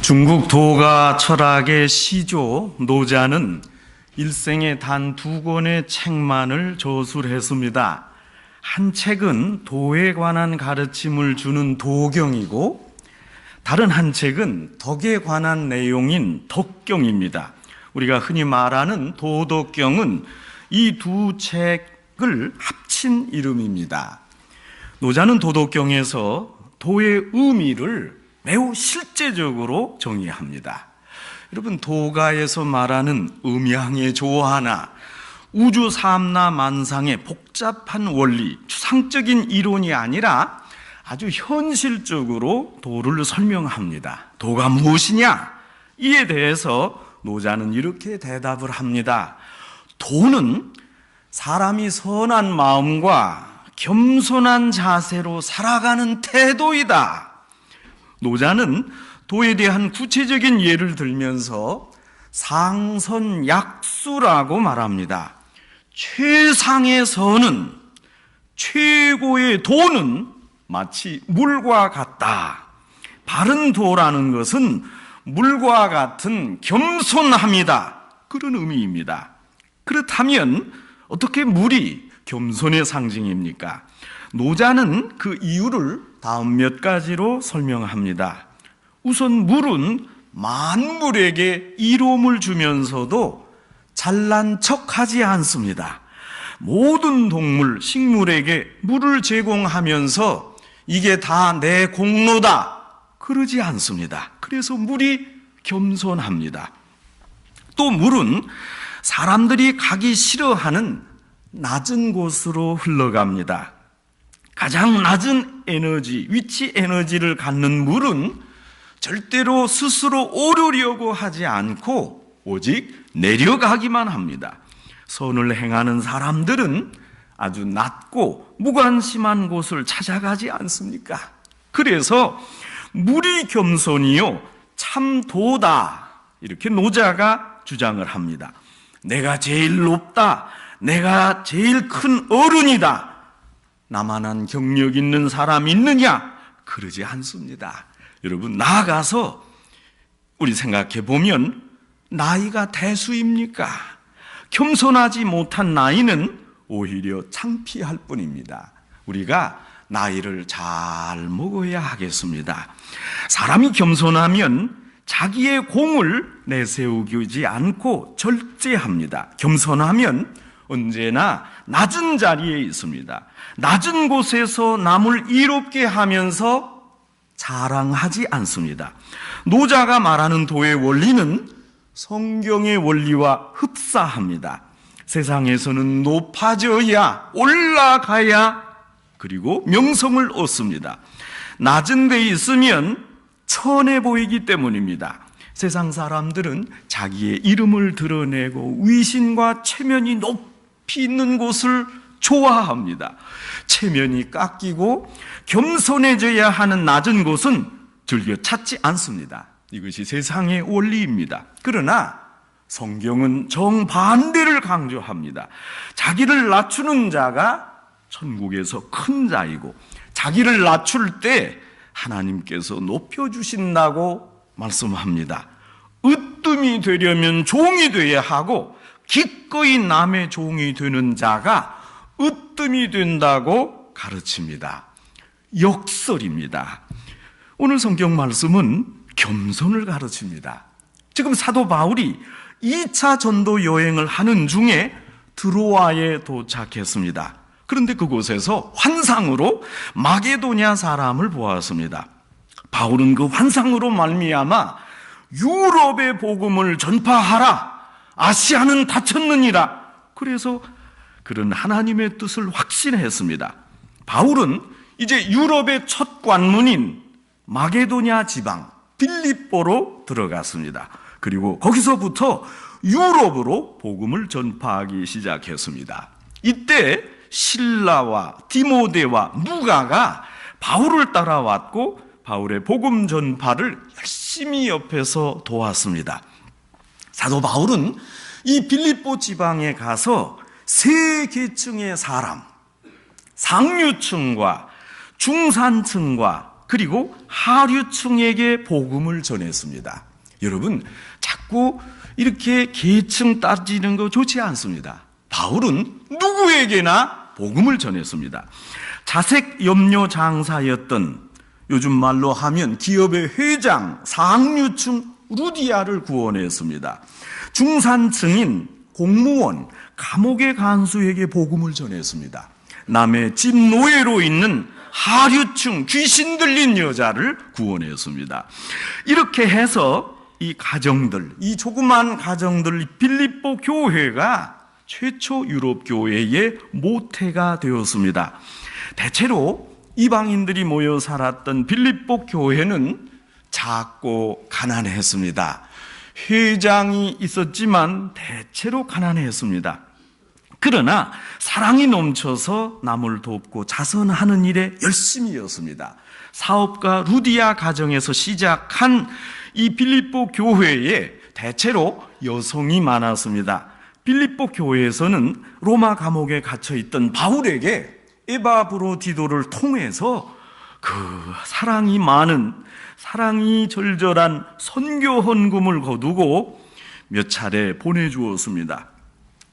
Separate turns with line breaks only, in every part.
중국 도가 철학의 시조 노자는 일생에 단 2권의 책만을 저술했습니다. 한 책은 도에 관한 가르침을 주는 도경이고 다른 한 책은 덕에 관한 내용인 덕경입니다. 우리가 흔히 말하는 도덕경은 이 두 책을 합친 이름입니다. 노자는 도덕경에서 도의 의미를 매우 실제적으로 정의합니다. 여러분, 도가에서 말하는 음양의 조화나 우주 삼라 만상의 복잡한 원리, 추상적인 이론이 아니라 아주 현실적으로 도를 설명합니다. 도가 무엇이냐? 이에 대해서 노자는 이렇게 대답을 합니다. 도는 사람이 선한 마음과 겸손한 자세로 살아가는 태도이다. 노자는 도에 대한 구체적인 예를 들면서 상선약수라고 말합니다. 최상의 선은, 최고의 도는 마치 물과 같다. 바른 도라는 것은 물과 같은 겸손함이다. 그런 의미입니다. 그렇다면 어떻게 물이 겸손의 상징입니까? 노자는 그 이유를 다음 몇 가지로 설명합니다. 우선 물은 만물에게 이로움을 주면서도 잘난 척하지 않습니다. 모든 동물, 식물에게 물을 제공하면서 이게 다 내 공로다 그러지 않습니다. 그래서 물이 겸손합니다. 또 물은 사람들이 가기 싫어하는 낮은 곳으로 흘러갑니다. 가장 낮은 에너지, 위치 에너지를 갖는 물은 절대로 스스로 오르려고 하지 않고 오직 내려가기만 합니다. 선을 행하는 사람들은 아주 낮고 무관심한 곳을 찾아가지 않습니까? 그래서 물이 겸손이요 참도다, 이렇게 노자가 주장을 합니다. 내가 제일 높다, 내가 제일 큰 어른이다, 나만한 경력 있는 사람 있느냐? 그러지 않습니다. 여러분, 나아가서 우리 생각해 보면 나이가 대수입니까? 겸손하지 못한 나이는 오히려 창피할 뿐입니다. 우리가 나이를 잘 먹어야 하겠습니다. 사람이 겸손하면 자기의 공을 내세우지 않고 절제합니다. 겸손하면 언제나 낮은 자리에 있습니다. 낮은 곳에서 남을 이롭게 하면서 자랑하지 않습니다. 노자가 말하는 도의 원리는 성경의 원리와 흡사합니다. 세상에서는 높아져야, 올라가야, 그리고 명성을 얻습니다. 낮은 데 있으면 천해 보이기 때문입니다. 세상 사람들은 자기의 이름을 드러내고 위신과 체면이 높이 있는 곳을 좋아합니다. 체면이 깎이고 겸손해져야 하는 낮은 곳은 즐겨 찾지 않습니다. 이것이 세상의 원리입니다. 그러나 성경은 정반대를 강조합니다. 자기를 낮추는 자가 천국에서 큰 자이고 자기를 낮출 때 하나님께서 높여주신다고 말씀합니다. 으뜸이 되려면 종이 되어야 하고 기꺼이 남의 종이 되는 자가 으뜸이 된다고 가르칩니다. 역설입니다. 오늘 성경 말씀은 겸손을 가르칩니다. 지금 사도 바울이 2차 전도 여행을 하는 중에 드로아에 도착했습니다. 그런데 그곳에서 환상으로 마게도냐 사람을 보았습니다. 바울은 그 환상으로 말미암아 유럽의 복음을 전파하라, 아시아는 닫혔느니라, 그래서 그런 하나님의 뜻을 확신했습니다. 바울은 이제 유럽의 첫 관문인 마게도냐 지방 빌립보로 들어갔습니다. 그리고 거기서부터 유럽으로 복음을 전파하기 시작했습니다. 이때 실라와 디모데와 누가가 바울을 따라왔고 바울의 복음 전파를 열심히 옆에서 도왔습니다. 사도 바울은 이 빌립보 지방에 가서 세 계층의 사람, 상류층과 중산층과 그리고 하류층에게 복음을 전했습니다. 여러분, 자꾸 이렇게 계층 따지는 거 좋지 않습니다. 바울은 누구에게나 복음을 전했습니다. 자색 염료 장사였던, 요즘 말로 하면 기업의 회장, 상류층 루디아를 구원했습니다. 중산층인 공무원, 감옥의 간수에게 복음을 전했습니다. 남의 집 노예로 있는 하류층 귀신 들린 여자를 구원했습니다. 이렇게 해서 이 가정들, 이 조그만 가정들, 빌립보 교회가 최초 유럽 교회의 모태가 되었습니다. 대체로 이방인들이 모여 살았던 빌립보 교회는 작고 가난했습니다. 회장이 있었지만 대체로 가난했습니다. 그러나 사랑이 넘쳐서 남을 돕고 자선하는 일에 열심이었습니다. 사업가 루디아 가정에서 시작한 이 빌립보 교회에 대체로 여성이 많았습니다. 빌립보 교회에서는 로마 감옥에 갇혀있던 바울에게 에바브로디도를 통해서 그 사랑이 많은, 사랑이 절절한 선교 헌금을 거두고 몇 차례 보내주었습니다.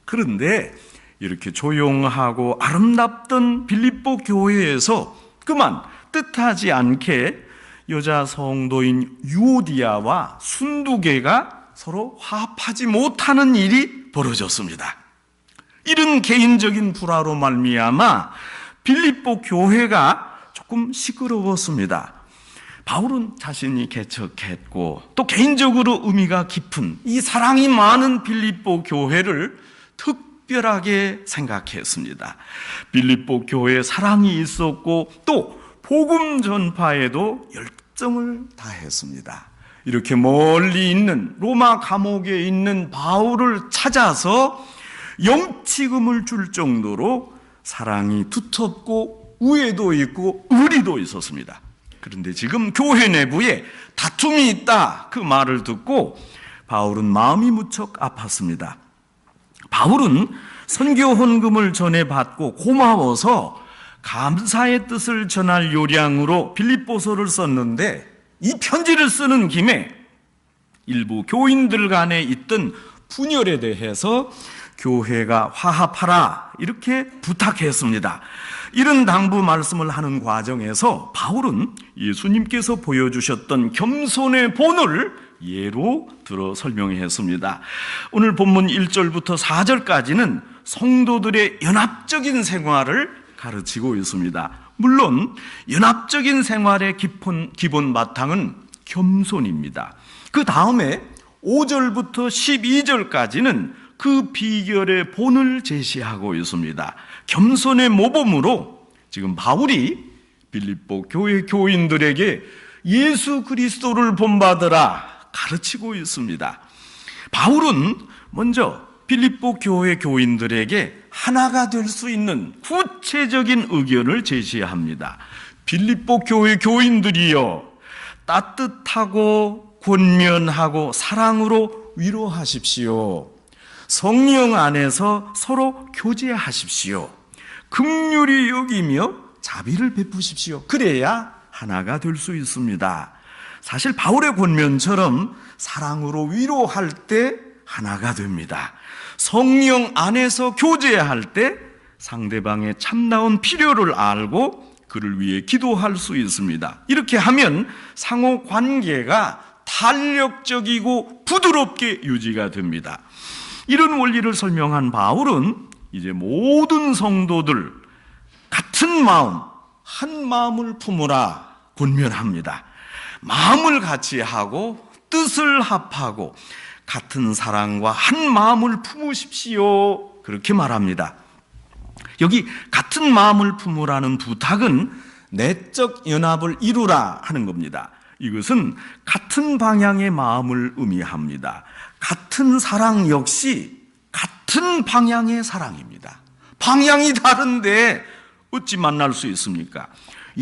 그런데 이렇게 조용하고 아름답던 빌립보 교회에서 그만 뜻하지 않게 여자 성도인 유오디아와 순두개가 서로 화합하지 못하는 일이 벌어졌습니다. 이런 개인적인 불화로 말미암아 빌립보 교회가 조금 시끄러웠습니다. 바울은 자신이 개척했고 또 개인적으로 의미가 깊은 이 사랑이 많은 빌립보 교회를 특별하게 생각했습니다. 빌립보 교회에 사랑이 있었고 또 복음 전파에도 열정을 다했습니다. 이렇게 멀리 있는 로마 감옥에 있는 바울을 찾아서 영치금을 줄 정도로 사랑이 두텁고 우애도 있고 의리도 있었습니다. 그런데 지금 교회 내부에 다툼이 있다, 그 말을 듣고 바울은 마음이 무척 아팠습니다. 바울은 선교 헌금을 전해받고 고마워서 감사의 뜻을 전할 요량으로 빌립보서를 썼는데, 이 편지를 쓰는 김에 일부 교인들 간에 있던 분열에 대해서 교회가 화합하라 이렇게 부탁했습니다. 이런 당부 말씀을 하는 과정에서 바울은 예수님께서 보여주셨던 겸손의 본을 예로 들어 설명했습니다. 오늘 본문 1절부터 4절까지는 성도들의 연합적인 생활을 가르치고 있습니다. 물론 연합적인 생활의 기본 바탕은 겸손입니다. 그 다음에 5절부터 12절까지는 그 비결의 본을 제시하고 있습니다. 겸손의 모범으로 지금 바울이 빌립보 교회 교인들에게 예수 그리스도를 본받으라 가르치고 있습니다. 바울은 먼저 빌립보 교회 교인들에게 하나가 될 수 있는 구체적인 의견을 제시합니다. 빌립보 교회 교인들이여, 따뜻하고 권면하고 사랑으로 위로하십시오. 성령 안에서 서로 교제하십시오. 긍휼히 여기며 자비를 베푸십시오. 그래야 하나가 될 수 있습니다. 사실 바울의 권면처럼 사랑으로 위로할 때 하나가 됩니다. 성령 안에서 교제할 때 상대방의 참나온 필요를 알고 그를 위해 기도할 수 있습니다. 이렇게 하면 상호 관계가 탄력적이고 부드럽게 유지가 됩니다. 이런 원리를 설명한 바울은 이제 모든 성도들 같은 마음, 한 마음을 품으라 권면합니다. 마음을 같이 하고 뜻을 합하고 같은 사랑과 한 마음을 품으십시오, 그렇게 말합니다. 여기 같은 마음을 품으라는 부탁은 내적 연합을 이루라 하는 겁니다. 이것은 같은 방향의 마음을 의미합니다. 같은 사랑 역시 같은 방향의 사랑입니다. 방향이 다른데 어찌 만날 수 있습니까?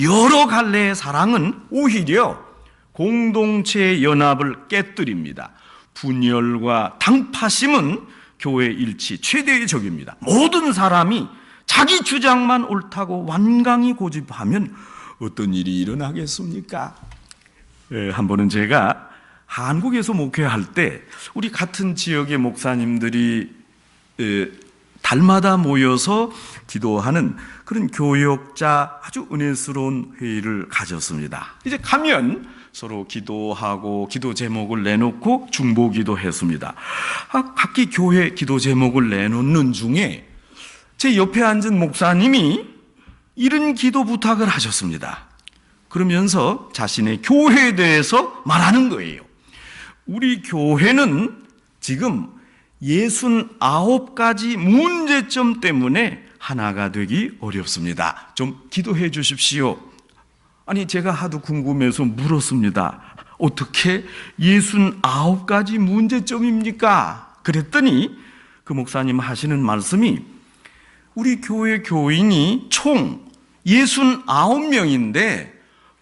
여러 갈래의 사랑은 오히려 공동체의 연합을 깨뜨립니다. 분열과 당파심은 교회 일치 최대의 적입니다. 모든 사람이 자기 주장만 옳다고 완강히 고집하면 어떤 일이 일어나겠습니까? 한 번은 제가 한국에서 목회할 때 우리 같은 지역의 목사님들이 달마다 모여서 기도하는 그런 교역자 아주 은혜스러운 회의를 가졌습니다. 이제 가면 서로 기도하고 기도 제목을 내놓고 중보기도 했습니다. 각기 교회 기도 제목을 내놓는 중에 제 옆에 앉은 목사님이 이런 기도 부탁을 하셨습니다. 그러면서 자신의 교회에 대해서 말하는 거예요. 우리 교회는 지금 69가지 문제점 때문에 하나가 되기 어렵습니다. 좀 기도해 주십시오. 아니, 제가 하도 궁금해서 물었습니다. 어떻게 69가지 문제점입니까? 그랬더니 그 목사님 하시는 말씀이 우리 교회 교인이 총 69명인데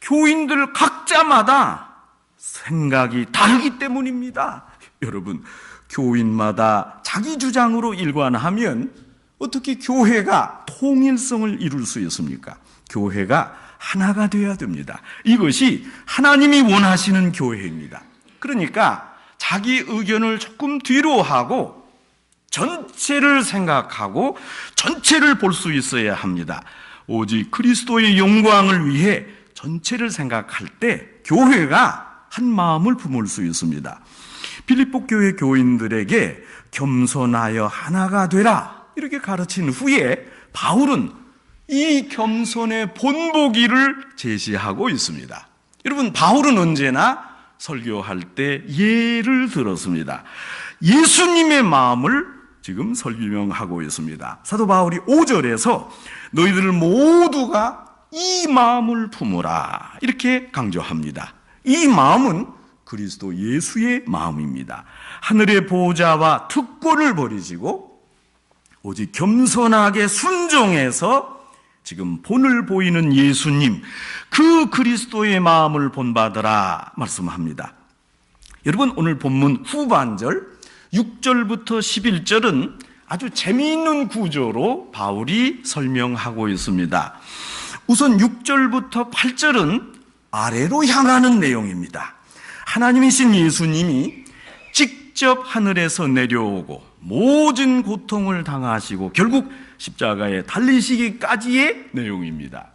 교인들 각자마다 생각이 다르기 때문입니다. 여러분, 교인마다 자기 주장으로 일관하면 어떻게 교회가 통일성을 이룰 수 있습니까? 교회가 하나가 되어야 됩니다. 이것이 하나님이 원하시는 교회입니다. 그러니까 자기 의견을 조금 뒤로 하고 전체를 생각하고 전체를 볼 수 있어야 합니다. 오직 그리스도의 영광을 위해 전체를 생각할 때 교회가 한 마음을 품을 수 있습니다. 빌립보 교회 교인들에게 겸손하여 하나가 되라 이렇게 가르친 후에 바울은 이 겸손의 본보기를 제시하고 있습니다. 여러분, 바울은 언제나 설교할 때 예를 들었습니다. 예수님의 마음을 지금 설명하고 있습니다. 사도 바울이 5절에서 너희들 모두가 이 마음을 품으라 이렇게 강조합니다. 이 마음은 그리스도 예수의 마음입니다. 하늘의 보좌와 특권을 버리시고 오직 겸손하게 순종해서 지금 본을 보이는 예수님, 그 그리스도의 마음을 본받으라 말씀합니다. 여러분, 오늘 본문 후반절 6절부터 11절은 아주 재미있는 구조로 바울이 설명하고 있습니다. 우선 6절부터 8절은 아래로 향하는 내용입니다. 하나님이신 예수님이 직접 하늘에서 내려오고 모든 고통을 당하시고 결국 십자가에 달리시기까지의 내용입니다.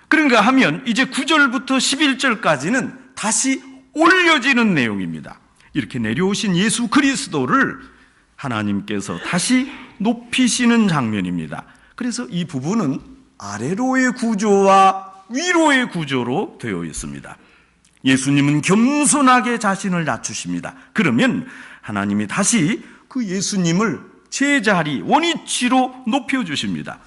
그런가 하면 이제 9절부터 11절까지는 다시 올려지는 내용입니다. 이렇게 내려오신 예수 그리스도를 하나님께서 다시 높이시는 장면입니다. 그래서 이 부분은 아래로의 구조와 위로의 구조로 되어 있습니다. 예수님은 겸손하게 자신을 낮추십니다. 그러면 하나님이 다시 그 예수님을 제자리 원위치로 높여주십니다.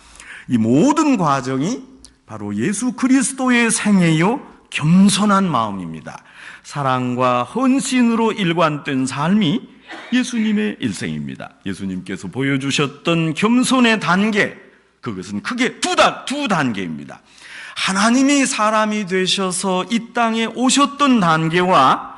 이 모든 과정이 바로 예수 그리스도의 생애요 겸손한 마음입니다. 사랑과 헌신으로 일관된 삶이 예수님의 일생입니다. 예수님께서 보여주셨던 겸손의 단계, 그것은 크게 두 단계입니다. 하나님이 사람이 되셔서 이 땅에 오셨던 단계와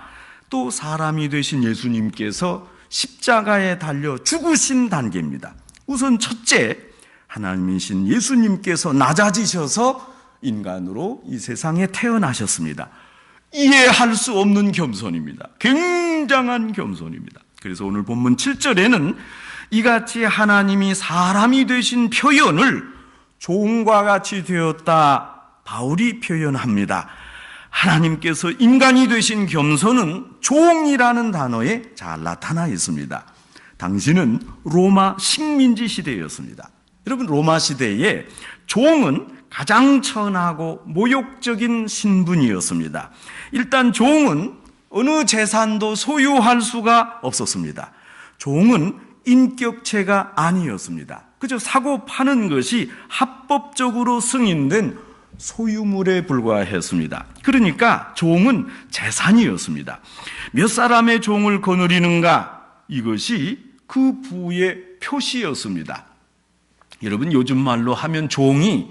또 사람이 되신 예수님께서 십자가에 달려 죽으신 단계입니다. 우선 첫째, 하나님이신 예수님께서 낮아지셔서 인간으로 이 세상에 태어나셨습니다. 이해할 수 없는 겸손입니다. 굉장한 겸손입니다. 그래서 오늘 본문 7절에는 이같이 하나님이 사람이 되신 표현을 종과 같이 되었다 바울이 표현합니다. 하나님께서 인간이 되신 겸손은 종이라는 단어에 잘 나타나 있습니다. 당시는 로마 식민지 시대였습니다. 여러분, 로마 시대에 종은 가장 천하고 모욕적인 신분이었습니다. 일단 종은 어느 재산도 소유할 수가 없었습니다. 종은 인격체가 아니었습니다. 그저 사고 파는 것이 합법적으로 승인된 소유물에 불과했습니다. 그러니까 종은 재산이었습니다. 몇 사람의 종을 거느리는가, 이것이 그 부의 표시였습니다. 여러분, 요즘 말로 하면 종이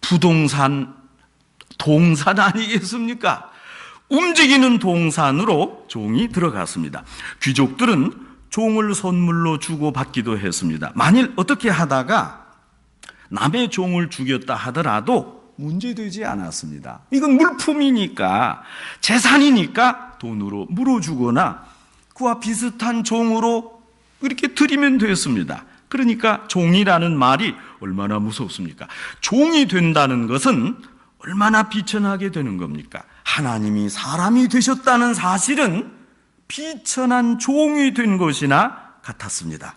부동산, 동산 아니겠습니까? 움직이는 동산으로 종이 들어갔습니다. 귀족들은 종을 선물로 주고받기도 했습니다. 만일 어떻게 하다가 남의 종을 죽였다 하더라도 문제되지 않았습니다. 이건 물품이니까, 재산이니까 돈으로 물어주거나 그와 비슷한 종으로 이렇게 드리면 됐습니다. 그러니까 종이라는 말이 얼마나 무섭습니까? 종이 된다는 것은 얼마나 비천하게 되는 겁니까? 하나님이 사람이 되셨다는 사실은 비천한 종이 된 것이나 같았습니다.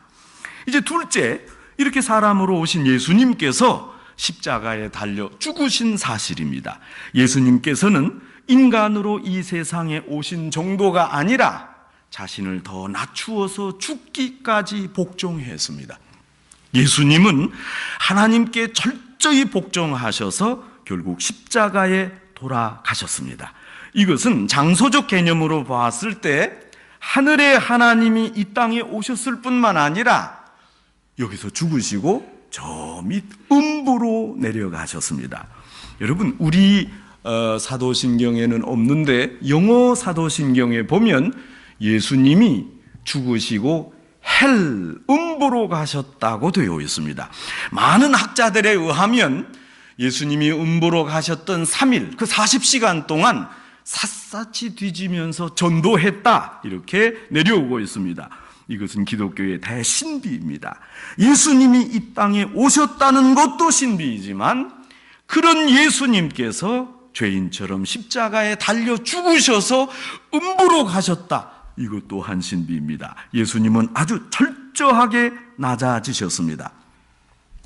이제 둘째, 이렇게 사람으로 오신 예수님께서 십자가에 달려 죽으신 사실입니다. 예수님께서는 인간으로 이 세상에 오신 정도가 아니라 자신을 더 낮추어서 죽기까지 복종했습니다. 예수님은 하나님께 철저히 복종하셔서 결국 십자가에 돌아가셨습니다. 이것은 장소적 개념으로 봤을 때 하늘의 하나님이 이 땅에 오셨을 뿐만 아니라 여기서 죽으시고 저 밑 음부로 내려가셨습니다. 여러분, 우리 사도신경에는 없는데 영어 사도신경에 보면 예수님이 죽으시고 헬, 음부로 가셨다고 되어 있습니다. 많은 학자들에 의하면 예수님이 음부로 가셨던 3일, 그 40시간 동안 샅샅이 뒤지면서 전도했다, 이렇게 내려오고 있습니다. 이것은 기독교의 대신비입니다. 예수님이 이 땅에 오셨다는 것도 신비이지만 그런 예수님께서 죄인처럼 십자가에 달려 죽으셔서 음부로 가셨다, 이것 또한 신비입니다. 예수님은 아주 철저하게 낮아지셨습니다.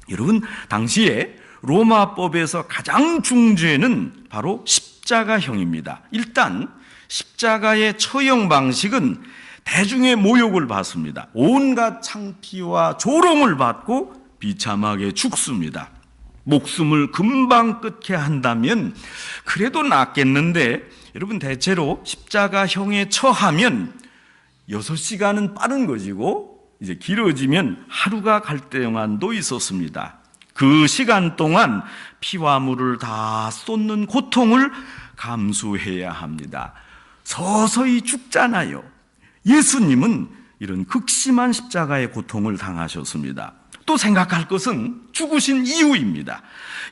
여러분, 당시에 로마법에서 가장 중죄는 바로 십자가형입니다. 일단 십자가의 처형 방식은 대중의 모욕을 받습니다. 온갖 창피와 조롱을 받고 비참하게 죽습니다. 목숨을 금방 끊게 한다면 그래도 낫겠는데, 여러분, 대체로 십자가형에 처하면 6시간은 빠른 것이고 이제 길어지면 하루가 갈 때만도 있었습니다. 그 시간 동안 피와 물을 다 쏟는 고통을 감수해야 합니다. 서서히 죽잖아요. 예수님은 이런 극심한 십자가의 고통을 당하셨습니다. 또 생각할 것은 죽으신 이유입니다.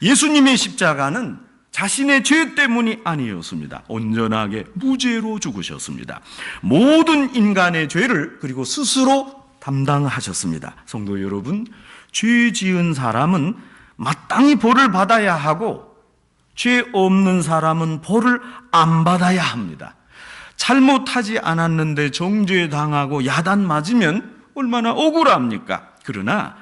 예수님의 십자가는 자신의 죄 때문이 아니었습니다. 온전하게 무죄로 죽으셨습니다. 모든 인간의 죄를 그리고 스스로 담당하셨습니다. 성도 여러분, 죄 지은 사람은 마땅히 벌을 받아야 하고 죄 없는 사람은 벌을 안 받아야 합니다. 잘못하지 않았는데 정죄당하고 야단 맞으면 얼마나 억울합니까? 그러나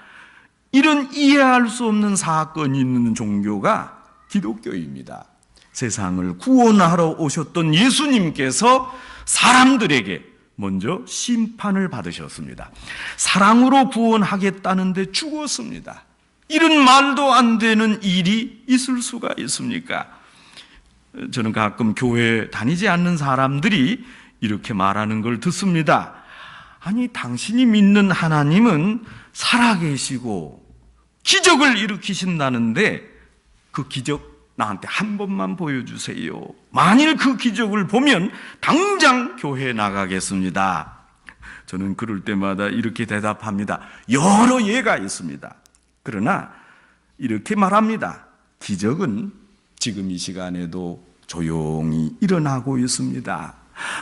이런 이해할 수 없는 사건이 있는 종교가 기독교입니다. 세상을 구원하러 오셨던 예수님께서 사람들에게 먼저 심판을 받으셨습니다. 사랑으로 구원하겠다는데 죽었습니다. 이런 말도 안 되는 일이 있을 수가 있습니까? 저는 가끔 교회 다니지 않는 사람들이 이렇게 말하는 걸 듣습니다. 아니, 당신이 믿는 하나님은 살아계시고 기적을 일으키신다는데 그 기적 나한테 한 번만 보여주세요. 만일 그 기적을 보면 당장 교회에 나가겠습니다. 저는 그럴 때마다 이렇게 대답합니다. 여러 예가 있습니다. 그러나 이렇게 말합니다. 기적은 지금 이 시간에도 조용히 일어나고 있습니다.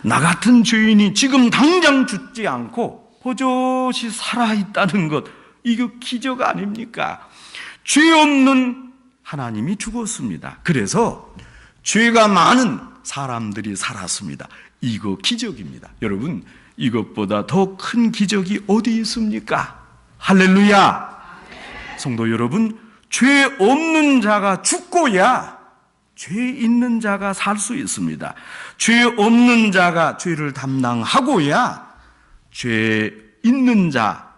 나 같은 죄인이 지금 당장 죽지 않고 버젓이 살아있다는 것, 이거 기적 아닙니까? 죄 없는 하나님이 죽었습니다. 그래서 죄가 많은 사람들이 살았습니다. 이거 기적입니다. 여러분, 이것보다 더 큰 기적이 어디 있습니까? 할렐루야! 성도 여러분, 죄 없는 자가 죽고야 죄 있는 자가 살 수 있습니다. 죄 없는 자가 죄를 담당하고야 죄 있는 자,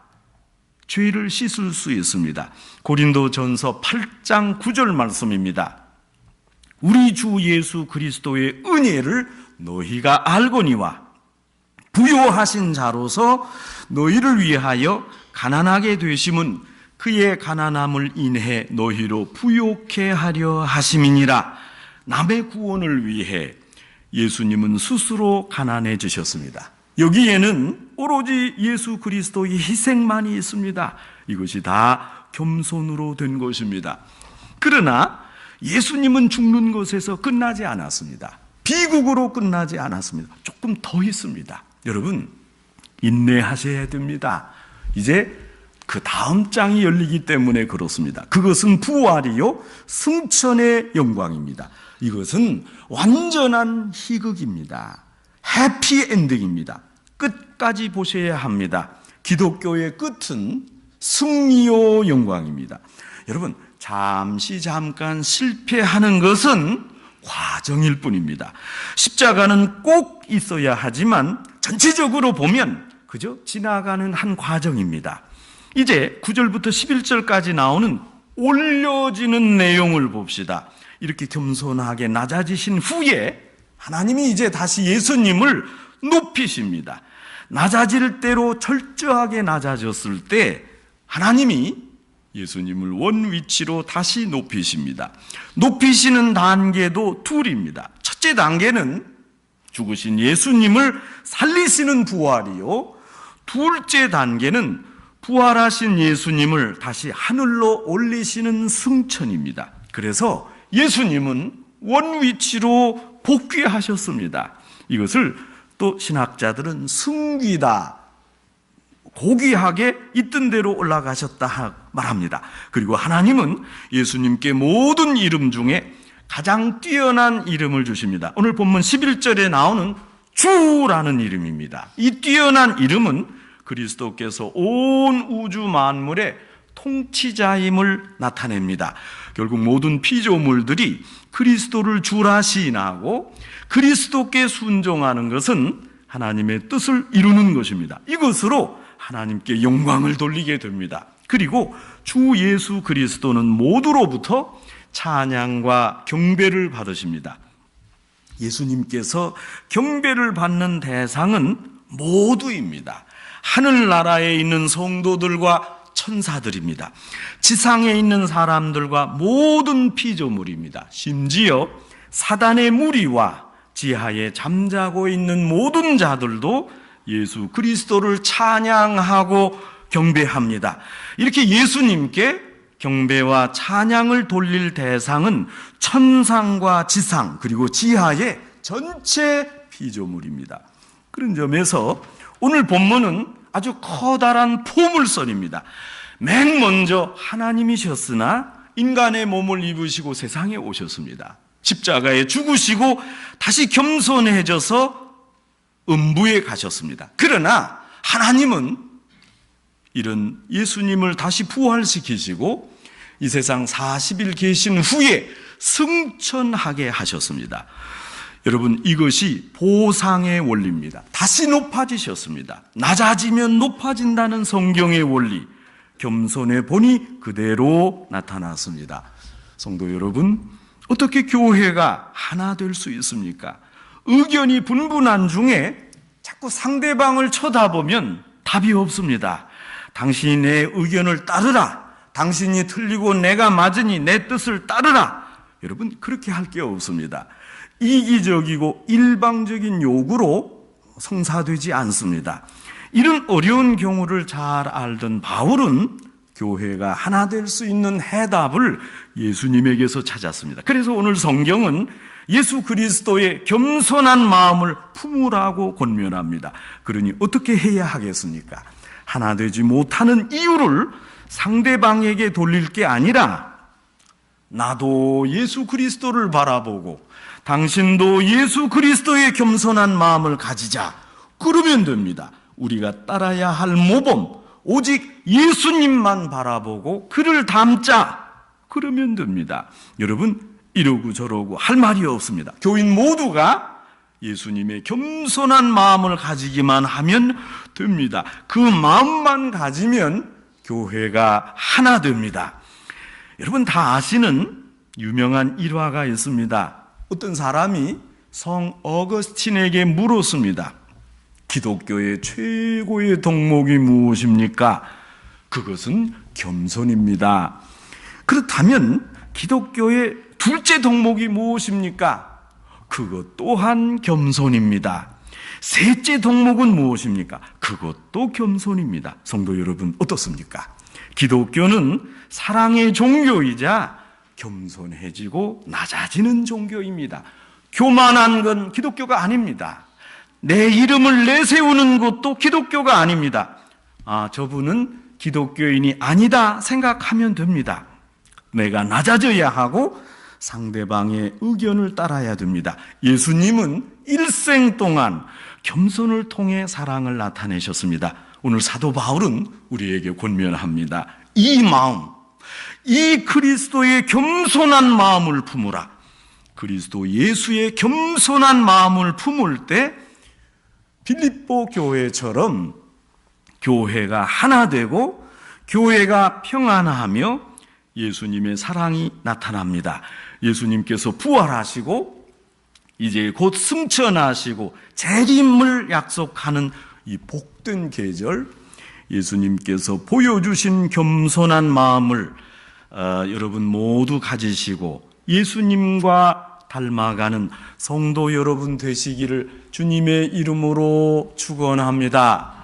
죄를 씻을 수 있습니다. 고린도전서 8장 9절 말씀입니다. 우리 주 예수 그리스도의 은혜를 너희가 알거니와 부요하신 자로서 너희를 위하여 가난하게 되심은 그의 가난함을 인해 너희로 부요케 하려 하심이니라. 남의 구원을 위해 예수님은 스스로 가난해지셨습니다. 여기에는 오로지 예수 그리스도의 희생만이 있습니다. 이것이 다 겸손으로 된 것입니다. 그러나 예수님은 죽는 것에서 끝나지 않았습니다. 비극으로 끝나지 않았습니다. 조금 더 있습니다. 여러분, 인내하셔야 됩니다. 이제 그 다음 장이 열리기 때문에 그렇습니다. 그것은 부활이요 승천의 영광입니다. 이것은 완전한 희극입니다. 해피엔딩입니다. 끝까지 보셔야 합니다. 기독교의 끝은 승리요 영광입니다. 여러분, 잠깐 실패하는 것은 과정일 뿐입니다. 십자가는 꼭 있어야 하지만 전체적으로 보면 그저 지나가는 한 과정입니다. 이제 9절부터 11절까지 나오는 올려지는 내용을 봅시다. 이렇게 겸손하게 낮아지신 후에 하나님이 이제 다시 예수님을 높이십니다. 낮아질 대로 철저하게 낮아졌을 때 하나님이 예수님을 원위치로 다시 높이십니다. 높이시는 단계도 둘입니다. 첫째 단계는 죽으신 예수님을 살리시는 부활이요, 둘째 단계는 부활하신 예수님을 다시 하늘로 올리시는 승천입니다. 그래서 예수님은 원위치로 복귀하셨습니다. 이것을 또 신학자들은 승귀다, 고귀하게 있던 대로 올라가셨다 말합니다. 그리고 하나님은 예수님께 모든 이름 중에 가장 뛰어난 이름을 주십니다. 오늘 본문 11절에 나오는 주라는 이름입니다. 이 뛰어난 이름은 그리스도께서 온 우주 만물의 통치자임을 나타냅니다. 결국 모든 피조물들이 그리스도를 주라 시인하고 그리스도께 순종하는 것은 하나님의 뜻을 이루는 것입니다. 이것으로 하나님께 영광을 돌리게 됩니다. 그리고 주 예수 그리스도는 모두로부터 찬양과 경배를 받으십니다. 예수님께서 경배를 받는 대상은 모두입니다. 하늘나라에 있는 성도들과 천사들입니다. 지상에 있는 사람들과 모든 피조물입니다. 심지어 사단의 무리와 지하에 잠자고 있는 모든 자들도 예수 그리스도를 찬양하고 경배합니다. 이렇게 예수님께 경배와 찬양을 돌릴 대상은 천상과 지상 그리고 지하의 전체 피조물입니다. 그런 점에서 오늘 본문은 아주 커다란 포물선입니다. 맨 먼저 하나님이셨으나 인간의 몸을 입으시고 세상에 오셨습니다. 십자가에 죽으시고 다시 겸손해져서 음부에 가셨습니다. 그러나 하나님은 이런 예수님을 다시 부활시키시고 이 세상 40일 계신 후에 승천하게 하셨습니다. 여러분, 이것이 보상의 원리입니다. 다시 높아지셨습니다. 낮아지면 높아진다는 성경의 원리, 겸손의 본이 그대로 나타났습니다. 성도 여러분, 어떻게 교회가 하나 될 수 있습니까? 의견이 분분한 중에 자꾸 상대방을 쳐다보면 답이 없습니다. 당신이 내 의견을 따르라, 당신이 틀리고 내가 맞으니 내 뜻을 따르라. 여러분, 그렇게 할 게 없습니다. 이기적이고 일방적인 요구로 성사되지 않습니다. 이런 어려운 경우를 잘 알던 바울은 교회가 하나 될 수 있는 해답을 예수님에게서 찾았습니다. 그래서 오늘 성경은 예수 그리스도의 겸손한 마음을 품으라고 권면합니다. 그러니 어떻게 해야 하겠습니까? 하나 되지 못하는 이유를 상대방에게 돌릴 게 아니라 나도 예수 그리스도를 바라보고 당신도 예수 그리스도의 겸손한 마음을 가지자. 그러면 됩니다. 우리가 따라야 할 모범, 오직 예수님만 바라보고 그를 닮자. 그러면 됩니다. 여러분, 이러고 저러고 할 말이 없습니다. 교인 모두가 예수님의 겸손한 마음을 가지기만 하면 됩니다. 그 마음만 가지면 교회가 하나 됩니다. 여러분 다 아시는 유명한 일화가 있습니다. 어떤 사람이 성 어거스틴에게 물었습니다. 기독교의 최고의 덕목이 무엇입니까? 그것은 겸손입니다. 그렇다면 기독교의 둘째 덕목이 무엇입니까? 그것 또한 겸손입니다. 셋째 덕목은 무엇입니까? 그것도 겸손입니다. 성도 여러분, 어떻습니까? 기독교는 사랑의 종교이자 겸손해지고 낮아지는 종교입니다. 교만한 건 기독교가 아닙니다. 내 이름을 내세우는 것도 기독교가 아닙니다. 저분은 기독교인이 아니다 생각하면 됩니다. 내가 낮아져야 하고 상대방의 의견을 따라야 됩니다. 예수님은 일생 동안 겸손을 통해 사랑을 나타내셨습니다. 오늘 사도 바울은 우리에게 권면합니다. 이 마음, 이 그리스도의 겸손한 마음을 품으라. 그리스도 예수의 겸손한 마음을 품을 때 빌립보 교회처럼 교회가 하나 되고 교회가 평안하며 예수님의 사랑이 나타납니다. 예수님께서 부활하시고 이제 곧 승천하시고 재림을 약속하는 이 복된 계절, 예수님께서 보여주신 겸손한 마음을 여러분 모두 가지시고 예수님과 닮아가는 성도 여러분 되시기를 주님의 이름으로 축원합니다.